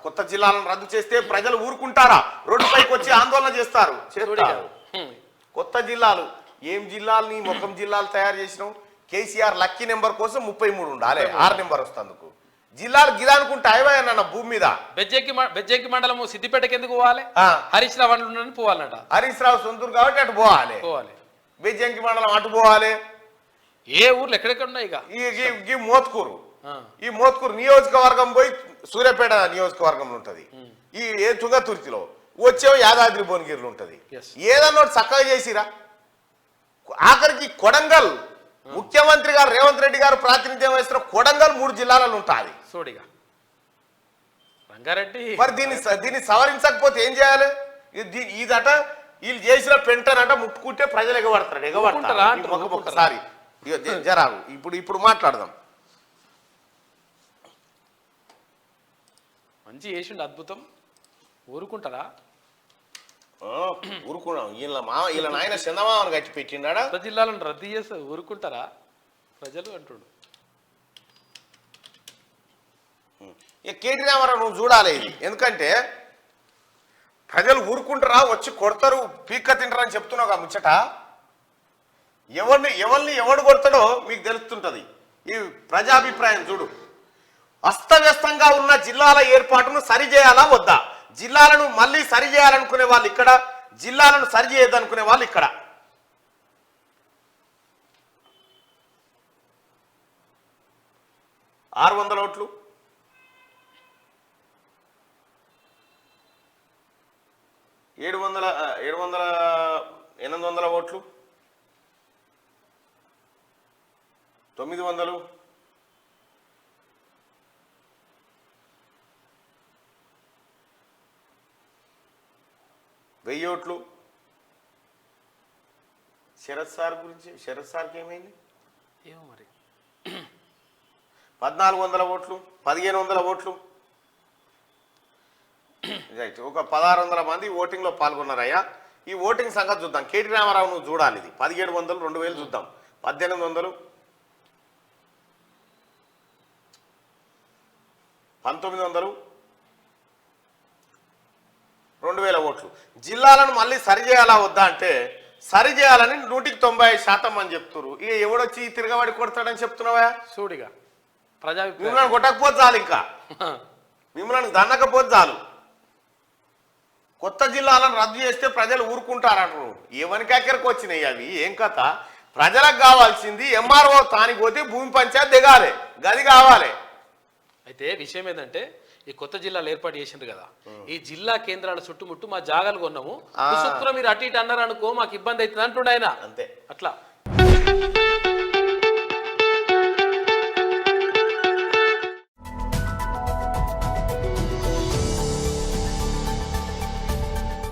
కొత్త జిల్లాలను రద్దు చేస్తే ప్రజలు ఊరుకుంటారా? రోడ్డుపైకి వచ్చి ఆందోళన చేస్తారు. కొత్త జిల్లాలు ఏం జిల్లాలు? నీ ముఖం జిల్లాలు తయారు చేసినావు. కేసీఆర్ లక్కీ నెంబర్ కోసం 33 ఉండాలి, 6 నెంబర్ వస్తందుకు. జిల్లాలు గిదానుకుంటే అయ్యాయన్న భూమి మీద. బెజ్జెక్కి మండలం సిద్దిపేటకి ఎందుకు పోవాలి? హరీష్ రావు అని పోవాలట. హరీష్ రావు సొంతూరు కాబట్టి అటు పోవాలి. బెజ్జంకి మండలం అటు పోవాలి. ఏ ఊర్లు ఎక్కడెక్కడ ఉన్నాయి? ఈ మోత్కూరు, ఈ మోత్కూరు నియోజకవర్గం పోయి సూర్యాపేట నియోజకవర్గంలో ఉంటది. ఈ తుంగతుర్తిలో వచ్చేవో యాదాద్రి భువనగిరిలో ఉంటది. ఏదన్నా చక్కగా చేసిరా. ఆఖరికి కొడంగల్ ముఖ్యమంత్రి గారు రేవంత్ రెడ్డి గారు ప్రాతినిధ్యం వహిస్తున్న కొడంగల్ 3 జిల్లాలలో ఉంటుంది. సోడిగా రంగారెడ్డి. మరి దీన్ని సవరించకపోతే ఏం చేయాలి? ఇదట వీళ్ళు చేసిన పెంటనట ముట్టుకుంటే ప్రజలు ఎగబడతారు. ఒకసారి జరాగు ఇప్పుడు మాట్లాడదాం. మంచి చేసిండు, అద్భుతం. ఊరుకుంటారా? ఊరుకున్నాం. వీళ్ళ నాయన చందమామను కట్టి పెట్టిండా. జిల్లాలను రద్దు చేస్తే ఊరుకుంటారా ప్రజలు అంటుడు. కేటీ రామారావు నువ్వు చూడాలి ఇది. ఎందుకంటే ప్రజలు ఊరుకుంటారా, వచ్చి కొడతారు, పీక్క తింటారని చెప్తున్నావు కదా ముచ్చట. ఎవడు కొడతాడో మీకు తెలుస్తుంటది. ఈ ప్రజాభిప్రాయం చూడు. అస్తవ్యస్తంగా ఉన్న జిల్లాల ఏర్పాటును సరిచేయాలా వద్దా? జిల్లాలను మళ్ళీ సరి చేయాలనుకునే వాళ్ళు ఇక్కడ, జిల్లాలను సరి చేయొద్దనుకునే వాళ్ళు ఇక్కడ. $600 ఓట్లు, 800 ఓట్లు, 900, 1000 ఓట్లు. శరత్ సార్ గురించి, శరత్ సార్కి ఏమైంది ఏమో మరి. 1400 ఓట్లు, 1500 ఓట్లు. రైట్. ఒక 1600 మంది ఓటింగ్లో పాల్గొన్నారయ్యా. ఈ ఓటింగ్ సంగతి చూద్దాం. కేటీ రామారావు నువ్వు చూడాలి. ఇది 1700, 2000 చూద్దాం. 1800, 1900, 2000 ఓట్లు. జిల్లాలను మళ్ళీ సరిచేయాలా వద్దా అంటే సరిచేయాలని 190% అని చెప్తున్నారు. ఇక ఎవడొచ్చి తిరగబడి కొడతాడని చెప్తున్నావా? సూడిగా మిమ్మల్ని కొట్టకపోతే చాలు, ఇంకా మిమ్మల్ని దండకపోతే చాలు. కొత్త జిల్లాలను రద్దు చేస్తే ప్రజలు ఊరుకుంటారంటారు. ఎవరికెక్కడికి వచ్చినాయి అవి? ఏం కథ? ప్రజలకు కావాల్సింది ఎంఆర్ఓ తానికి పోతే భూమి పంచాయతీ దిగాలి, గది కావాలి. అయితే విషయం ఏంటంటే ఈ కొత్త జిల్లాలు ఏర్పాటు చేసిండ్రు కదా, ఈ జిల్లా కేంద్రాల చుట్టుముట్టు మా జాగాలు కొన్నాము, మీరు అటు ఇటు అన్నారు అనుకో మాకు ఇబ్బంది అవుతుంది అంటుండే ఆయన. అంతే. అట్లా